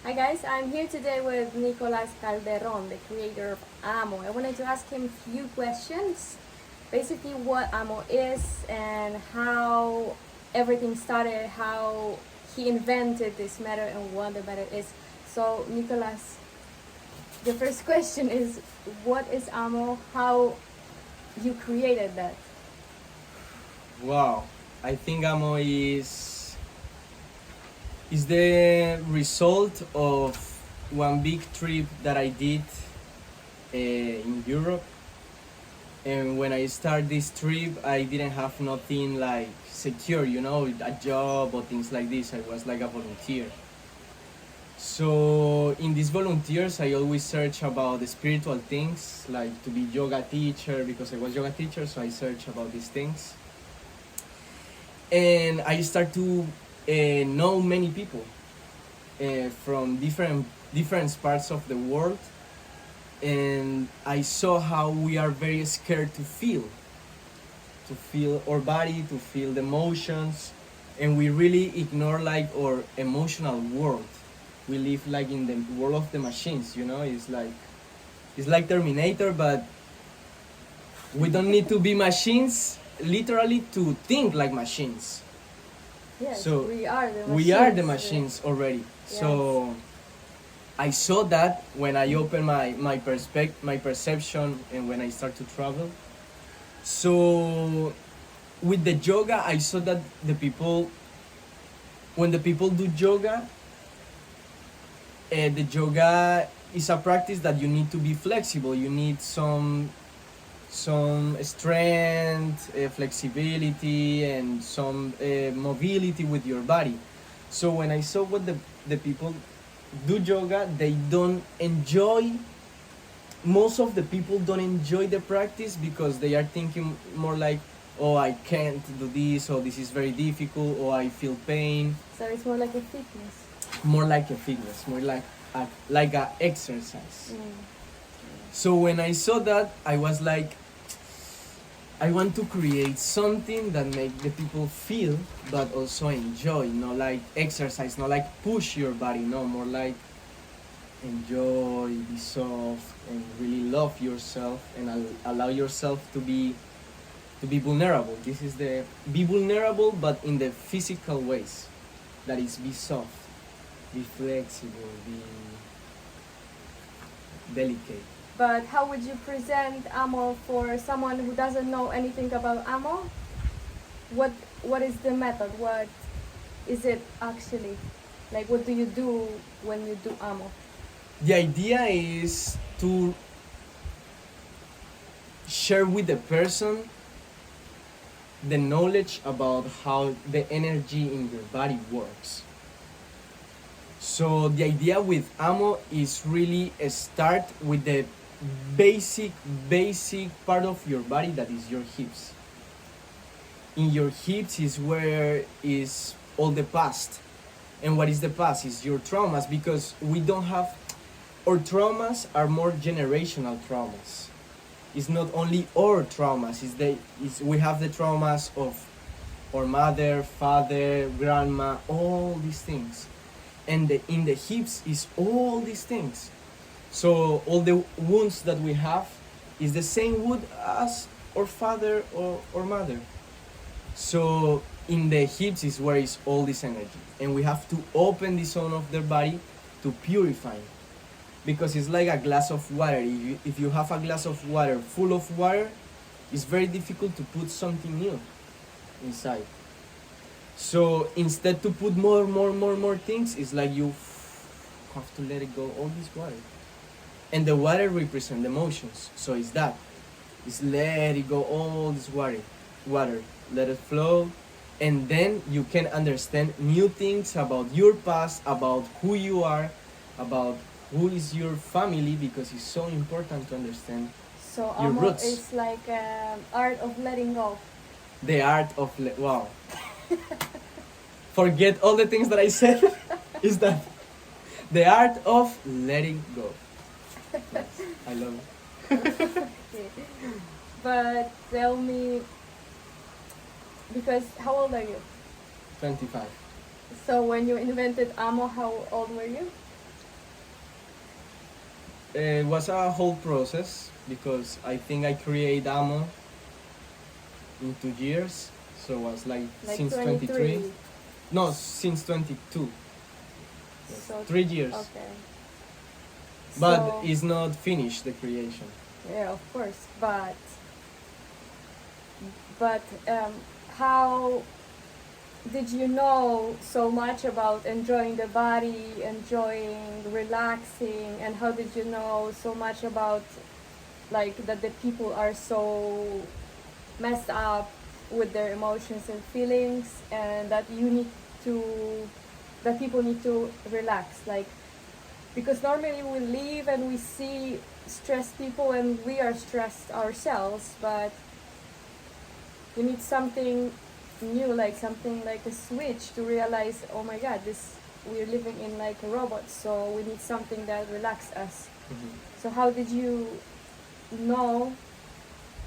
Hi guys, I'm here today with Nicolas Calderon, the creator of Amo. I wanted to ask him a few questions. Basically, what Amo is and how everything started, how he invented this matter and what the matter is. So, Nicolas, the first question is what is Amo? How you created that? Wow, I think Amo is the result of one big trip that I did in Europe. And when I started this trip, I didn't have nothing like secure, a job or things like this. I was like a volunteer. So in these volunteers, I always search about the spiritual things, like to be yoga teacher because I was yoga teacher. So I search about these things, and I start to know many people from different parts of the world, and I saw how we are very scared to feel our body, to feel the emotions, and we really ignore like our emotional world. We live like in the world of the machines, it's like Terminator, but we don't need to be machines literally to think like machines. Yes, So we are the machines. we are the machines already. Yes. So I saw that when I opened my perception and when I start to travel. So with the yoga, I saw that when the people do yoga, the yoga is a practice that you need to be flexible. You need some strength, flexibility, and some mobility with your body. So when I saw what the people do yoga, they don't enjoy. Most of the people don't enjoy the practice because they are thinking more like, oh, I can't do this, or this is very difficult, or I feel pain. So it's more like a fitness. More like a fitness, more like a exercise. So when I saw that, I was like, I want to create something that make the people feel, but also enjoy. Not like exercise, not like push your body. No, more like enjoy, be soft, and really love yourself, and allow yourself to be vulnerable. This is the be vulnerable, but in the physical ways. That is, be soft, be flexible, be delicate. But how would you present Amo for someone who doesn't know anything about Amo? What is the method? What is it actually? Like, what do you do when you do Amo? The idea is to share with the person the knowledge about how the energy in your body works. So the idea with Amo is really start with the basic part of your body, that is your hips. In your hips is where is all the past. And what is the past? Is your traumas, because we don't have, our traumas are more generational traumas. It's not only our traumas, we have the traumas of our mother, father, grandma, all these things. And in the hips is all these things. So all the wounds that we have is the same wound as our father or mother. So in the hips is where is all this energy, and we have to open the zone of their body to purify it. Because it's like a glass of water. If you have a glass of water full of water, it's very difficult to put something new inside. So instead to put more things, it's like you have to let it go, all this water. And the water represents emotions. So it's that. It's let it go, all this water. Let it flow. And then you can understand new things about your past, about who you are, about who is your family, because it's so important to understand So your Amo roots. is like art of letting go. The art of wow. Forget all the things that I said. Is that the art of letting go. Yes, I love it. Okay. But tell me, because how old are you? 25. So when you invented Amo, how old were you? It was a whole process because I think I create Amo in 2 years. So it was like since 23. 23. No, since 22. Yes. So 3 years. Okay. But So, it's not finished the creation. yeah, of course, but how did you know so much about enjoying the body, enjoying relaxing, and how did you know so much about like that the people are so messed up with their emotions and feelings, and that you need to that people need to relax, like, because normally we live and we see stressed people and we are stressed ourselves, but you need something new, like something like a switch to realize, oh my god, this we're living in like a robot, so we need something that relax us. So how did you know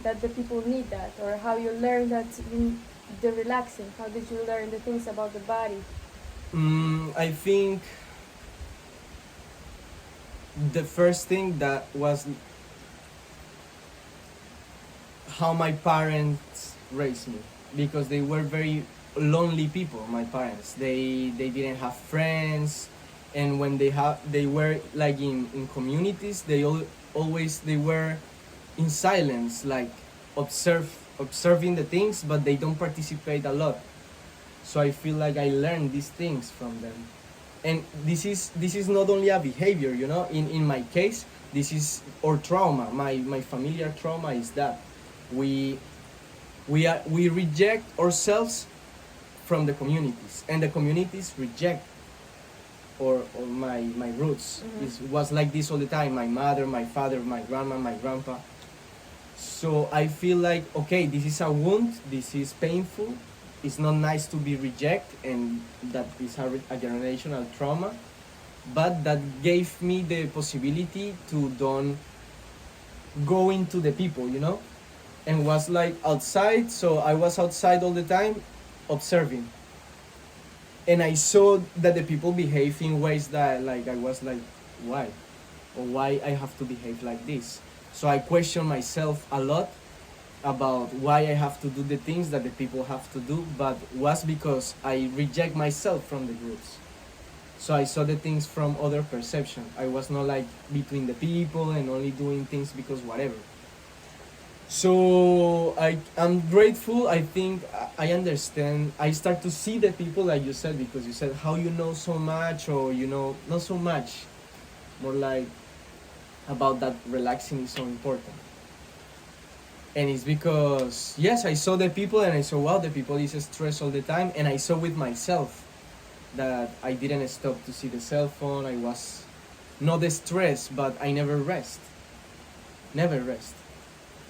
that the people need that, or how you learn that the relaxing, how did you learn the things about the body? I think the first thing that was how my parents raised me, because they were very lonely people. My parents, they didn't have friends, and when they were like in communities, always they were in silence, like observing the things, but they don't participate a lot. So I feel like I learned these things from them, and this is not only a behavior, you know. In my case, this is our trauma. My familiar trauma is that we we reject ourselves from the communities, and the communities reject or my roots. It was like this all the time. My mother, my father, my grandma, my grandpa. So I feel like, okay, this is a wound, this is painful, it's not nice to be rejected, and that is a generational trauma, but that gave me the possibility to don't go into the people, you know, and was like outside. So I was outside all the time observing, and I saw that the people behave in ways that, like, I was like, why, or why I have to behave like this. So I question myself a lot about why I have to do the things that the people have to do, but was because I reject myself from the groups. So I saw the things from other perception. I was not like between the people and only doing things because whatever. So I'm grateful. I think I understand. I start to see the people, like you said, because you said how you know so much, or you know not so much, more like about that relaxing is so important. And it's because, yes, I saw the people and I saw, wow, the people is stressed all the time, and I saw with myself that I didn't stop to see the cell phone. I was not stressed, but I never rest,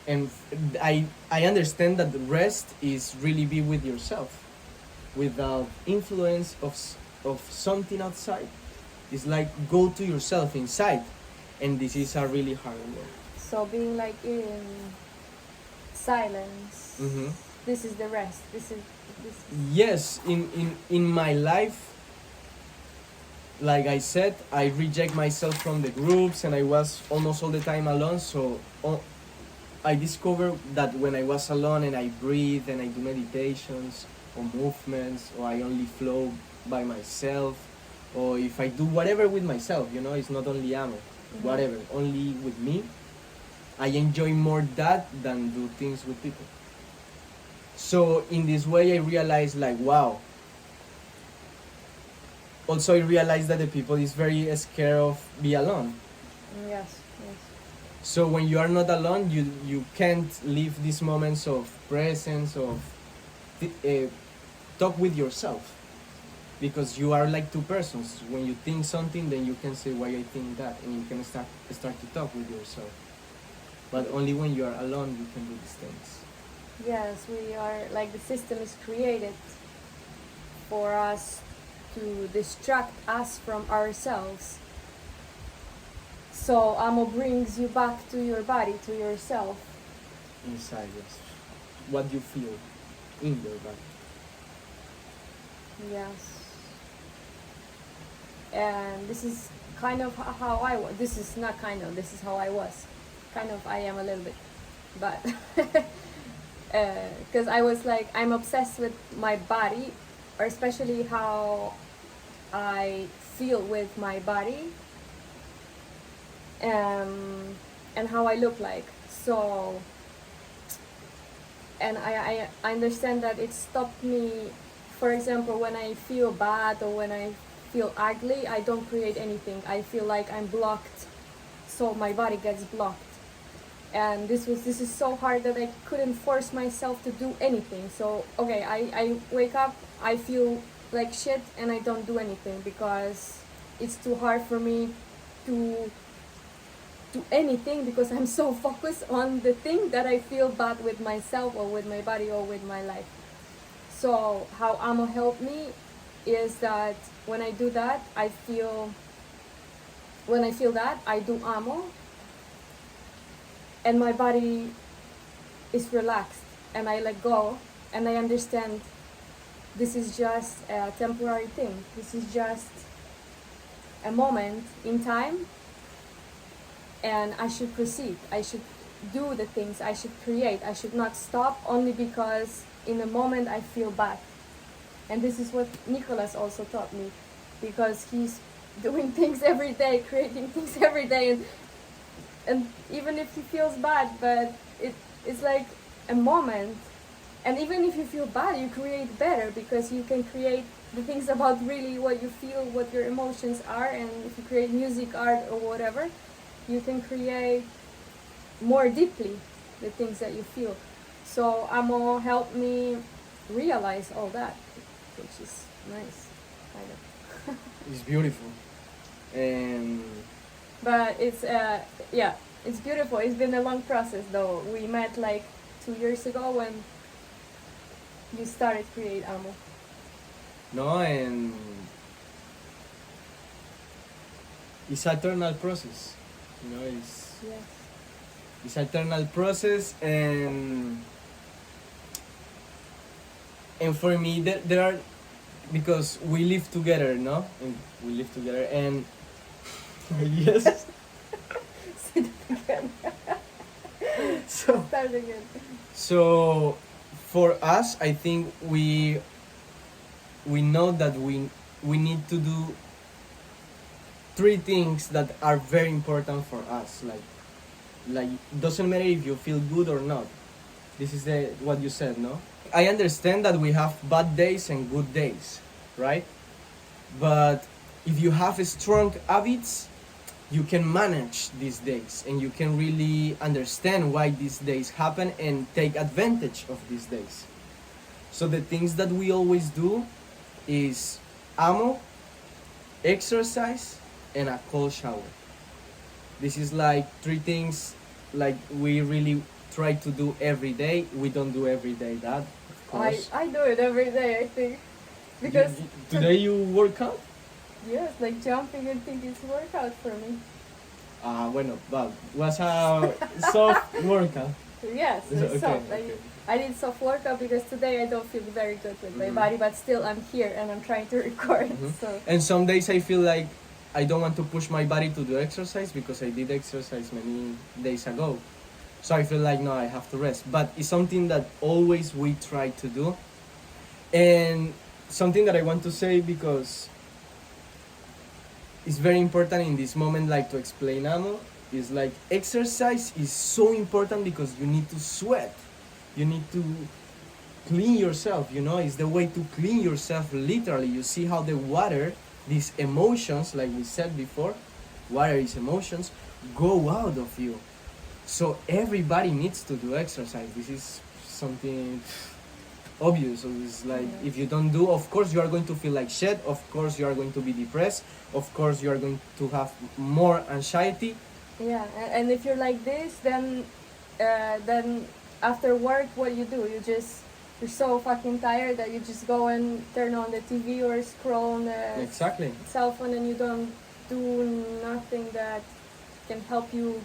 and I understand that the rest is really be with yourself, without influence of something outside. It's like go to yourself inside, and this is a really hard work. So being like in silence. Mm-hmm. This is the rest. This is. Yes, in my life, like I said, I reject myself from the groups, and I was almost all the time alone. So I discovered that when I was alone and I breathe and I do meditations or movements, or I only flow by myself, or if I do whatever with myself, you know, it's not only amo, whatever, only with me, I enjoy more that than do things with people. So in this way I realized, like, wow. Also I realized that the people is very scared of be alone. Yes. So when you are not alone, you can't live these moments of presence, of talk with yourself, because you are like two persons. When you think something, then you can say why I think that, and you can start to talk with yourself. But only when you are alone you can do these things. Yes, we are like the system is created for us to distract us from ourselves. So Amo brings you back to your body, to yourself. Inside, yes. What you feel in your body. Yes. and this is kind of how I was. This is not kind of. This is how I was. Kind of, I am a little bit, but because I was like, I'm obsessed with my body, or especially how I feel with my body, and how I look like. So, and I understand that it stopped me. For example, when I feel bad or when I feel ugly, I don't create anything. I feel like I'm blocked, so my body gets blocked. And this is so hard that I couldn't force myself to do anything. So okay, I wake up, I feel like shit, and I don't do anything because it's too hard for me to do anything because I'm so focused on the thing that I feel bad with myself or with my body or with my life. So how Amo helped me is that when I do that, when I feel that, I do Amo, and my body is relaxed, and I let go, and I understand this is just a temporary thing. This is just a moment in time, and I should proceed. I should do the things. I should create. I should not stop only because in a moment I feel bad. And this is what Nicholas also taught me, because he's doing things every day, creating things every day, and even if he feels bad, but it's like a moment. And even if you feel bad, you create better, because you can create the things about really what you feel, what your emotions are. And if you create music, art, or whatever, you can create more deeply the things that you feel. So Amo helped me realize all that, which is nice, kind of. It's beautiful. And But it's yeah, it's beautiful. It's been a long process though. We met like 2 years ago when you started create Amo. no, and it's eternal process. You know, Yes. it's eternal process, and for me there are, because we live together, no, and we live together, and yes. Say that again. So Start again. so for us, I think we know that we need to do three things that are very important for us. Like doesn't matter if you feel good or not. This is what you said, no? I understand that we have bad days and good days, right? But if you have strong habits, you can manage these days, and you can really understand why these days happen and take advantage of these days. So the things that we always do is Amo, exercise, and a cold shower. This is like three things like we really try to do every day. We don't do every day that, of course. I do it every day, I think, because Today you work out? yes, like jumping and things is workout for me. Bueno, but was a soft workout. Yes, it's Okay, soft. okay. I did soft workout because today I don't feel very good with my Mhm. body, but still I'm here and I'm trying to record. Mhm. So And some days I feel like I don't want to push my body to do exercise because I did exercise many days ago. So I feel like no, I have to rest. But it's something that always we try to do. And something that I want to say, because it's very important in this moment, like to explain Amo, is like exercise is so important because you need to sweat. You need to clean yourself, you know, it's the way to clean yourself literally. You see how the water, these emotions, like we said before, water is emotions, go out of you. So everybody needs to do exercise. This is something obvious. So it's like if you don't do, of course you are going to feel like shit, of course you are going to be depressed, of course you are going to have more anxiety. yeah, and if you're like this, then after work, what do? You're so fucking tired that you just go and turn on the TV or scroll on the Exactly. cell phone, and you don't do nothing that can help you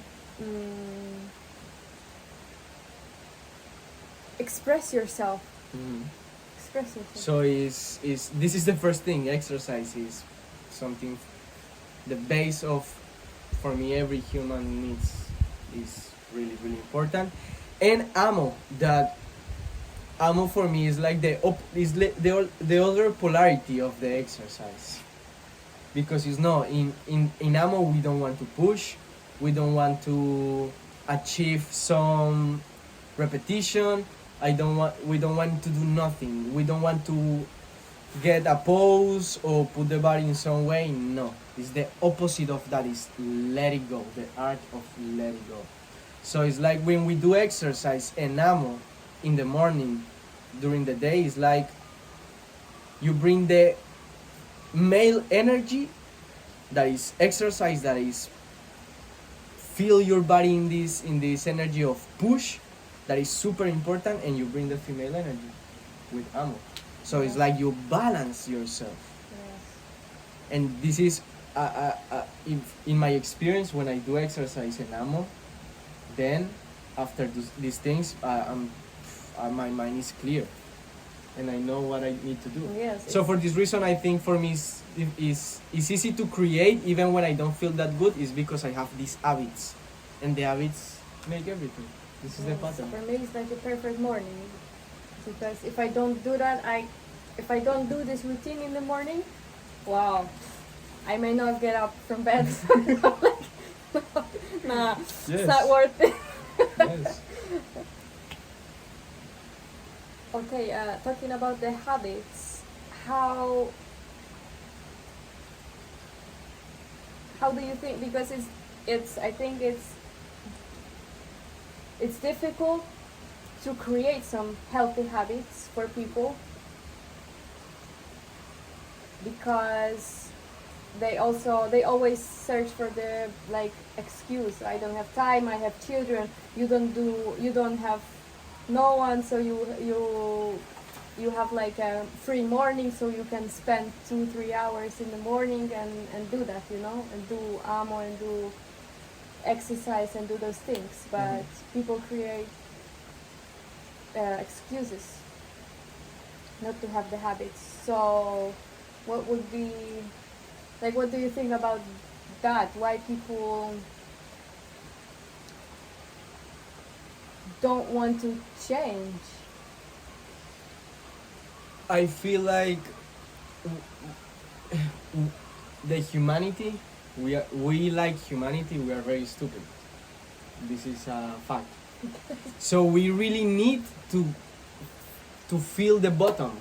express yourself. Mhm. Express yourself. So is this is the first thing. Exercise is something the base of, for me, every human needs is really really important. And amo for me is like the other polarity of the exercise, because it's no, in amo we don't want to push, we don't want to achieve some repetition. We don't want to do nothing. We don't want to get a pose or put the body in some way. No, it's the opposite of that. Is let it go, the art of let it go. So it's like when we do exercise and amo in the morning, during the day, it's like you bring the male energy, that is exercise, that is feel your body in this energy of push, that is super important, and you bring the female energy with amo. So it's like you balance yourself. Yes. And this is in my experience, when I do exercise in amo, then after these things, my mind is clear and I know what I need to do. Yes. So for this reason, I think for me it's easy to create even when I don't feel that good, is because I have these habits, and the habits make everything. This is the pattern. For me, it's like the perfect morning, because if I don't do that, if I don't do this routine in the morning, wow, I may not get up from bed. Nah, Yes. it's not worth it. Yes. Okay, talking about the habits, how do you think? Because it's I think it's difficult to create some healthy habits for people, because they always search for the like excuse. I don't have time, I have children. You don't have no one, so you have like a free morning, so you can spend 2-3 hours in the morning and do that, and do amo and do exercise and do those things. But people create excuses not to have the habits. So what would be, like, what do you think about that? Why people don't want to change? I feel like the humanity, we like humanity, we are very stupid. This is a fact. So we really need to feel the bottom.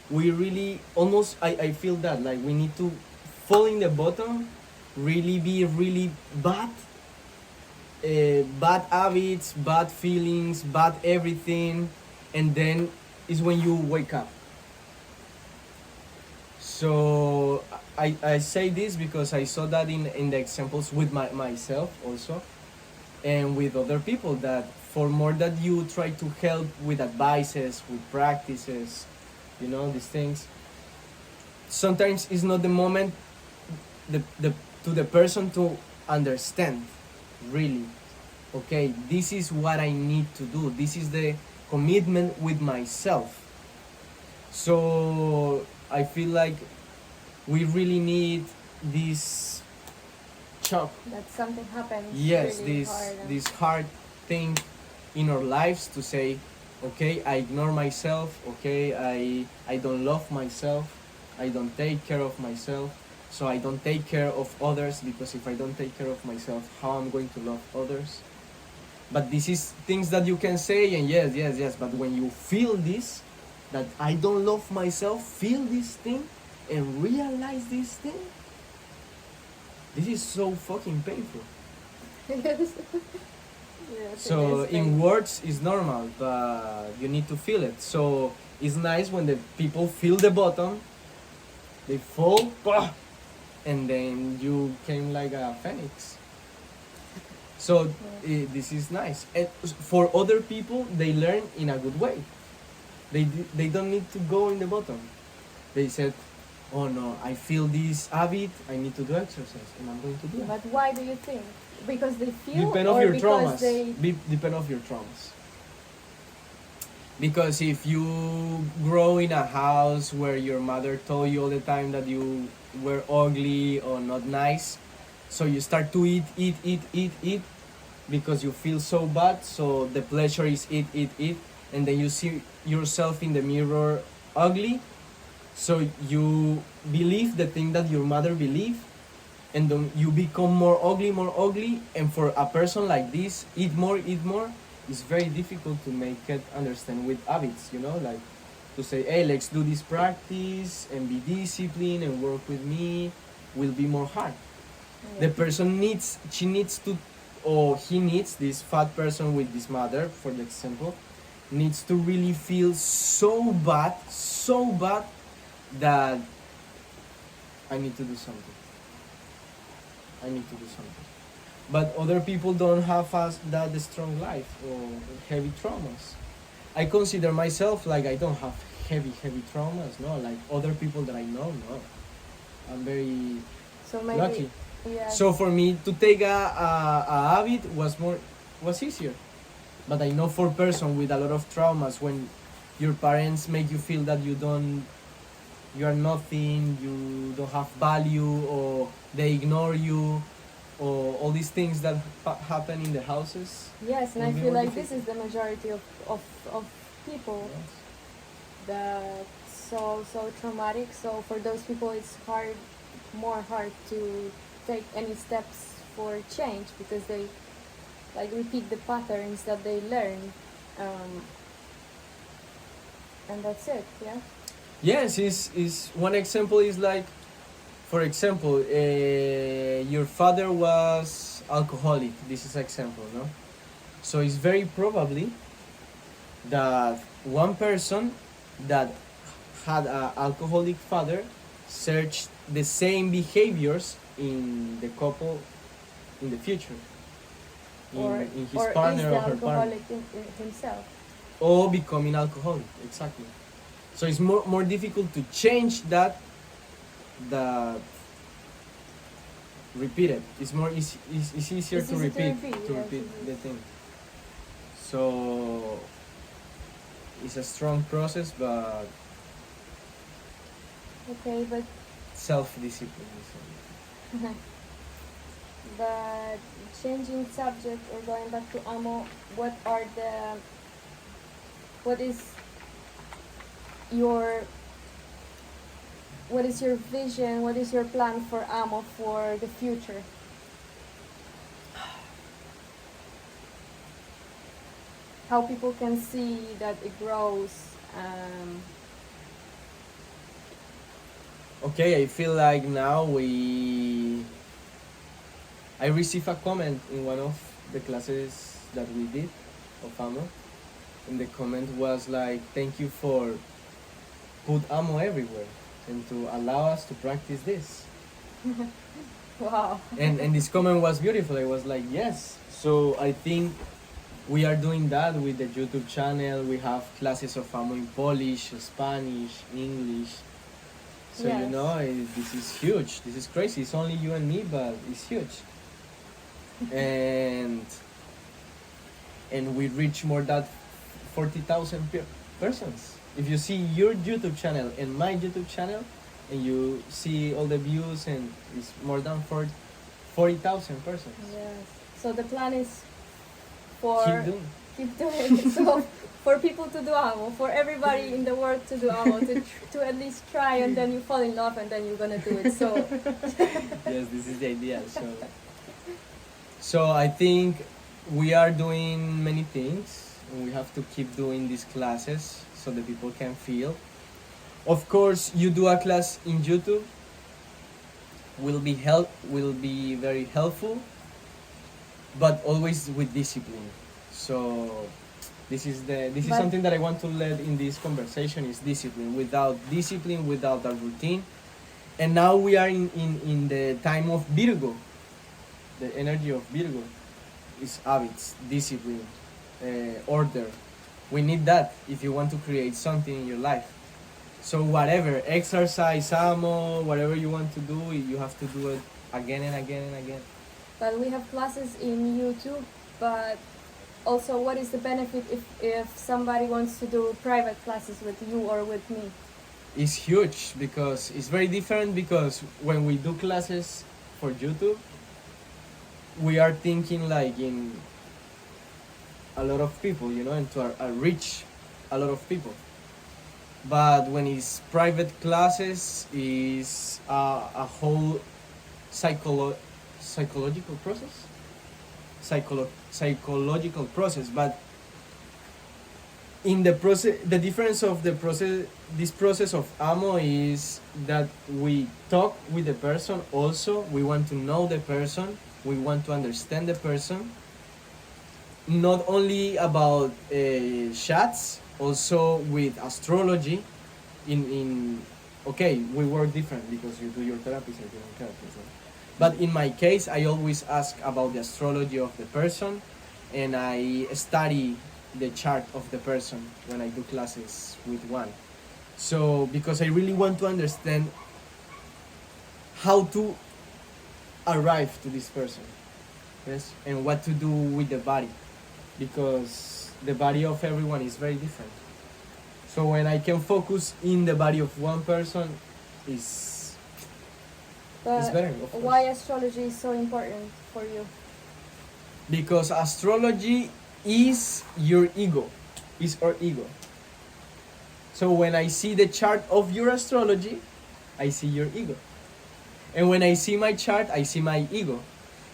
We really almost, I feel that, like, we need to fall in the bottom, really be really bad, bad habits, bad feelings, bad everything, and then is when you wake up. So I say this because I saw that in the examples with myself also, and with other people, that for more that you try to help with advices, with practices, these things, sometimes it's not the moment to the person to understand really, okay, this is what I need to do, this is the commitment with myself. So I feel like we really need this shock. That something happens. Yes, really hard. this hard thing in our lives, to say, okay, I ignore myself, okay, I don't love myself, I don't take care of myself, so I don't take care of others, because if I don't take care of myself, how I'm going to love others? But this is things that you can say, and yes, but when you feel this, that I don't love myself, feel this thing and realize this thing, this is so fucking painful. Yes. Yes, So it is in painful. words it's normal, but you need to feel it. So it's nice when the people feel the bottom, they fall, and then you came like a phoenix. So this is nice. And for other people, they learn in a good way. They don't need to go in the bottom. They said, oh no, I feel this habit, I need to do exercise, and I'm going to do it. But why do you think? Because they feel, Depend or of your because traumas. they... Depend of your traumas. Because if you grow in a house where your mother told you all the time that you were ugly or not nice. So you start to eat because you feel so bad. So the pleasure is eat, and then you see yourself in the mirror ugly. So you believe the thing that your mother believed, and then you become more ugly. And for a person like this, eat more, it's very difficult to make it understand with habits. Like to say, hey, let's do this practice and be disciplined and work with me, will be more hard. The person she needs to, or he needs, this fat person with this mother, for the example, needs to really feel so bad that I need to do something. I need to do something. But other people don't have that strong life or heavy traumas. I consider myself like I don't have heavy traumas. No, like other people that I know, no. I'm very lucky. Yes. So for me to take a habit was easier. But I know for person with a lot of traumas, when your parents make you feel that you are nothing, you don't have value, or they ignore you, or all these things that happen in the houses. Yes, and I feel like this is the majority of people. Yes. That's so traumatic. So for those people, it's more hard to take any steps for change, because they like repeat the patterns that they learn, and that's it. Yeah. Yes, is one example is like, for example, your father was alcoholic. This is example, no? So it's very probably that one person that had an alcoholic father searched the same behaviors in the couple in the future, in his partner is the or her partner, alcoholic in himself. or becoming alcoholic. Exactly. So it's more difficult to change that repeat it. It's more easy. It's easier It's to easy repeat to repeat, the thing. So it's a strong process, but Okay, but self-discipline. but changing subject or going back to Amo, what is your vision? What is your plan for Amo for the future? How people can see that it grows. Okay, I feel like now I received a comment in one of the classes that we did of Amo, and the comment was like, "Thank you for put Amo everywhere and to allow us to practice this." Wow. And this comment was beautiful. I was like, yes. So I think we are doing that with the YouTube channel. We have classes of Amo in Polish, Spanish, English. So Yes. this is huge. This is crazy. It's only you and me, but it's huge. and we reach more than 40,000 persons. If you see your YouTube channel and my YouTube channel, and you see all the views, and it's more than 40,000 persons. Yes. So the plan is for Keep doing. keep doing it. So for people to do Amo, for everybody in the world to do Amo, to at least try, and then you fall in love, and then you're gonna do it. So Yes, this is the idea. So I think we are doing many things, and we have to keep doing these classes so the people can feel. Of course, you do a class in YouTube will be very helpful, but always with discipline. So this is something that I want to let in this conversation, is discipline. Without discipline, without a routine. And now we are in the time of Virgo. The energy of Virgo is habits, discipline, order. We need that if you want to create something in your life. So whatever, exercise, Amo, whatever you want to do, you have to do it again and again and again. but we have classes in YouTube, but also what is the benefit if somebody wants to do private classes with you or with me? is huge because it's very different because when we do classes for YouTube, we are thinking like in a lot of people, you know, and to reach a lot of people. But when it's private classes, is a whole psycholo- psychological process, psychological process. But in the process, the difference of the process, this process of amo is that we talk with the person. Also, we want to know the person. We want to understand the person. Not only about chats, also with astrology. In okay, we work different because you do your therapies, I do my therapies. No? But in my case, I always ask about the astrology of the person, and I study the chart of the person when I do classes with one. So because I really want to understand how to arrive to this person, yes, and what to do with the body, because the body of everyone is very different. So when I can focus in the body of one person, is But better. Of course. why astrology is so important for you? Because astrology is your ego, is our ego. So when I see the chart of your astrology, I see your ego. And when I see my chart, I see my ego.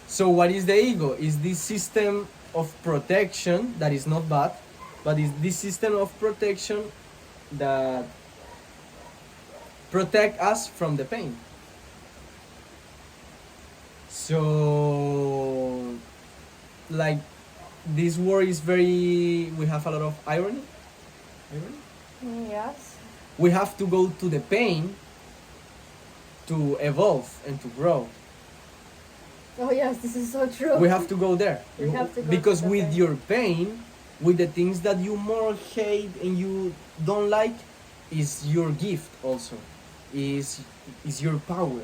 So what is the ego? Is this system of protection that is not bad, but is this system of protection that protect us from the pain. So like this word is very, we have a lot of irony. Yes. We have to go to the pain to evolve and to grow. Oh yes, this is so true. We have to go there. We have to go because to the with pain. your pain, with the things that you more hate and you don't like, is your gift also, is your power.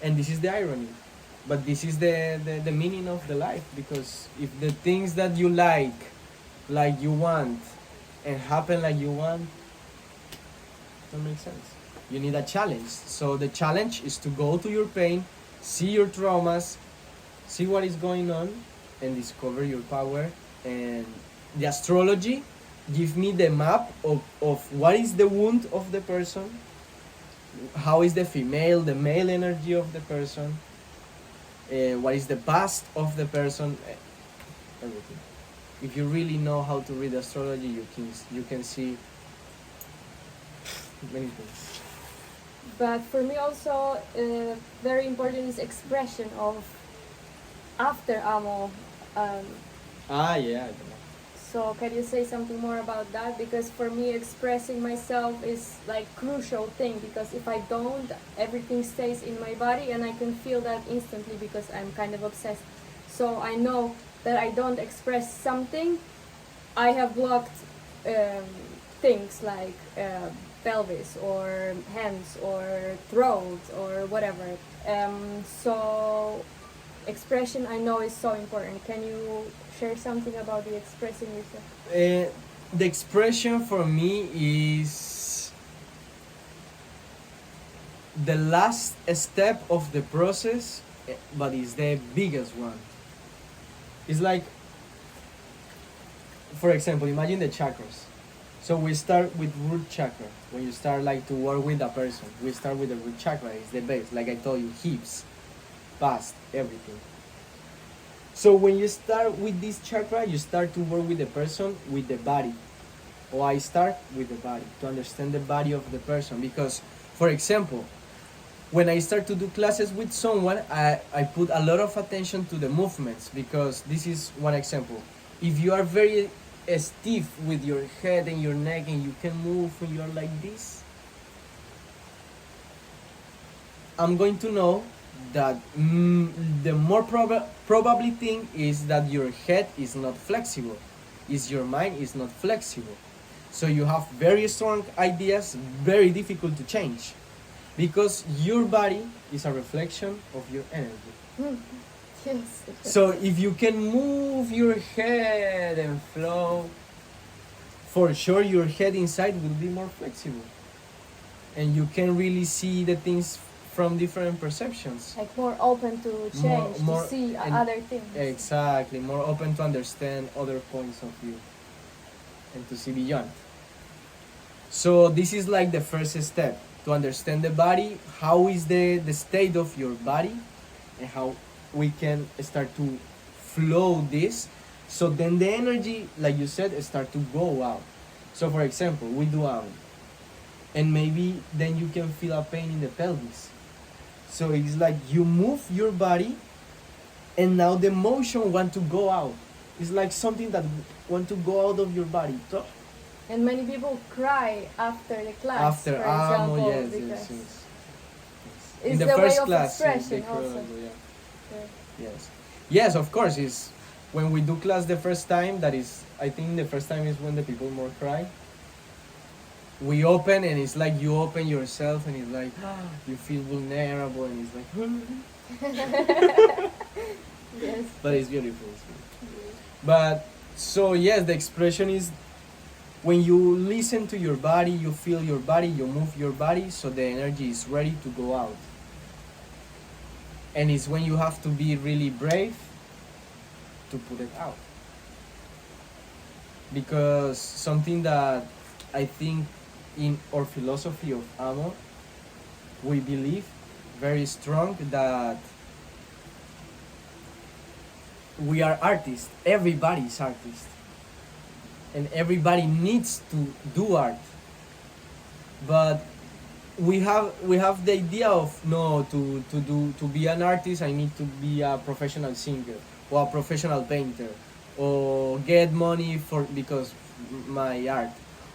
And this is the irony, but this is the meaning of the life, because if the things that you like you want, and happen like you want, don't make sense. You need a challenge. So the challenge is to go to your pain, see your traumas, see what is going on, and discover your power. And the astrology give me the map of what is the wound of the person, how is the female, the male energy of the person, what is the past of the person, everything. If you really know how to read astrology, you can see many things. But for me also, very important is expression of after amo. Yeah. So can you say something more about that? Because for me, expressing myself is like crucial thing, because if I don't, everything stays in my body and I can feel that instantly because I'm kind of obsessed. So I know that I don't express something, I have blocked things like pelvis or hands or throat or whatever. So expression I know is so important. Can you share something about the expressing yourself? The expression for me is the last step of the process, but it's the biggest one. It's like, for example, imagine the chakras. So we start with root chakra. When you start like to work with a person, we start with the root chakra. It's the base. Like I told you, hips, past, everything. So when you start with this chakra, you start to work with the person, with the body. Or I start with the body, to understand the body of the person. Because, for example, when I start to do classes with someone, I put a lot of attention to the movements, because this is one example. If you are very stiff with your head and your neck and you can move and you're like this, I'm going to know that the more probably thing is that your head is not flexible, is your mind is not flexible. So you have very strong ideas, very difficult to change, because your body is a reflection of your energy. Yes. So if you can move your head and flow, for sure your head inside will be more flexible. and you can really see the things from different perceptions. Like more open to change, More to see and other things. exactly, more open to understand other points of view and to see beyond. So this is like the first step to understand the body, how is the state of your body, and how we can start to flow this. So then the energy, like you said, start to go out. So for example, we do and maybe then you can feel a pain in the pelvis. So it's like you move your body, and now the motion want to go out. It's like something that want to go out of your body. And many people cry after the class, After for example, yes, because yes, yes. it's In the the way first of class, expression they also. yeah. Yeah. Yes, yes, of course. Is when we do class the first time. That is, I think the first time is when the people more cry. We open and it's like you open yourself and it's like you feel vulnerable and it's like. Yes. But it's beautiful. It's beautiful. But so yes, the expression is when you listen to your body, you feel your body, you move your body, so the energy is ready to go out. And it's when you have to be really brave to put it out. Because something that I think in our philosophy of Amo, we believe very strong that we are artists. Everybody is artist, and everybody needs to do art. But we have the idea of no, to be an artist I need to be a professional singer or a professional painter or get money for because my art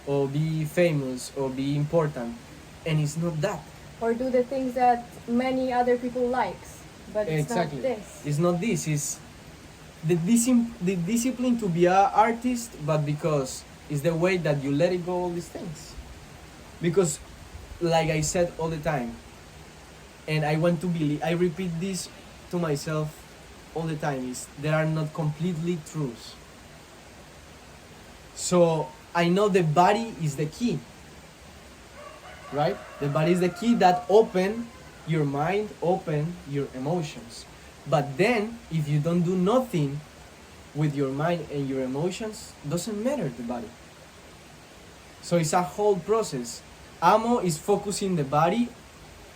or be famous or be important, and it's not that. Or do the things that many other people likes, but it's Exactly. not this. It's not this. It's the discipline to be an artist, but because it's the way that you let it go all these things. Because, like I said all the time, and I want to believe, I repeat this to myself all the time, is there are not completely truths. So I know the body is the key, right? The body is the key that open your mind, open your emotions. But then, if you don't do nothing with your mind and your emotions, doesn't matter the body. So it's a whole process. Amo is focusing the body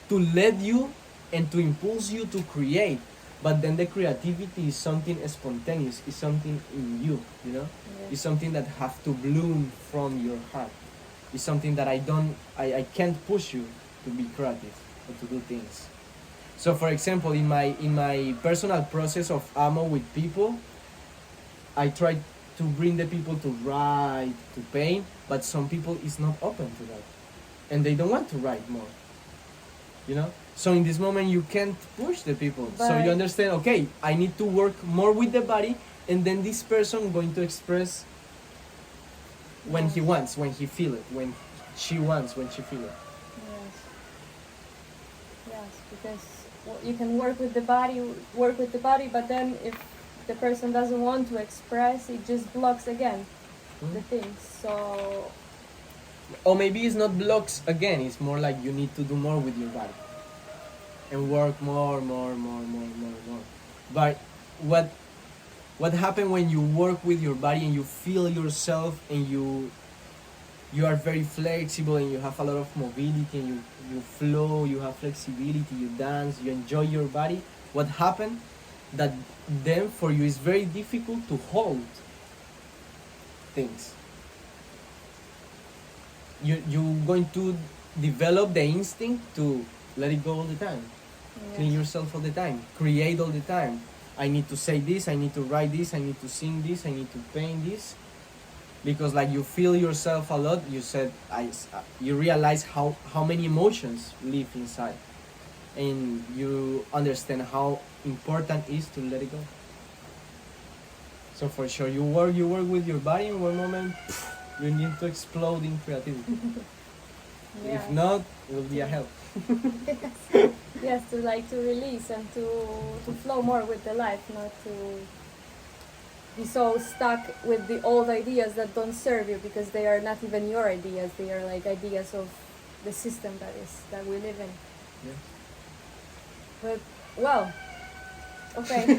to let you and to impulse you to create. But then the creativity is something spontaneous, is something in you, you know? Yes. It's something that have to bloom from your heart. It's something that I can't push you to be creative or to do things. So for example, in my personal process of Amo with people, I try to bring the people to write, to paint, but some people is not open to that. And they don't want to write more. You know? So in this moment you can't push the people. So you But- understand, okay, I need to work more with the body, and then this person going to express when he wants, when he feel it, when she wants, when she feel it. Yes. Yes, because you can work with the body, but then if the person doesn't want to express, it just blocks again the things. So Or maybe it's not blocks again, it's more like you need to do more with your body. And work more. But what happens when you work with your body and you feel yourself and you are very flexible and you have a lot of mobility and you flow, you have flexibility, you dance, you enjoy your body, what happens that then for you is very difficult to hold things. You're going to develop the instinct to let it go all the time. Clean yourself all the time. Create all the time. I need to say this, I need to write this, I need to sing this, I need to paint this. Because like you feel yourself a lot, you said, you realize how many emotions live inside. And you understand how important it is to let it go. So for sure, you work with your body, in one moment, you need to explode in creativity. If not, it will be a hell. yes, to release and to flow more with the life, not to be so stuck with the old ideas that don't serve you because they are not even your ideas. They are like ideas of the system that we live in. Yes. But well, okay.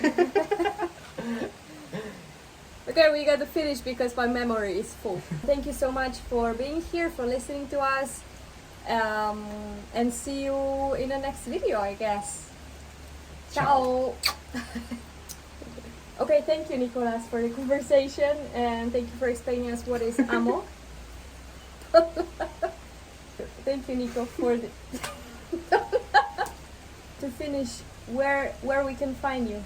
Okay, we got to finish because my memory is full. Thank you so much for being here, for listening to us, and see you in the next video, I guess. Ciao. Okay, thank you, Nicolas, for the conversation, and thank you for explaining us what is amo. Thank you, Nico, for the to finish where we can find you.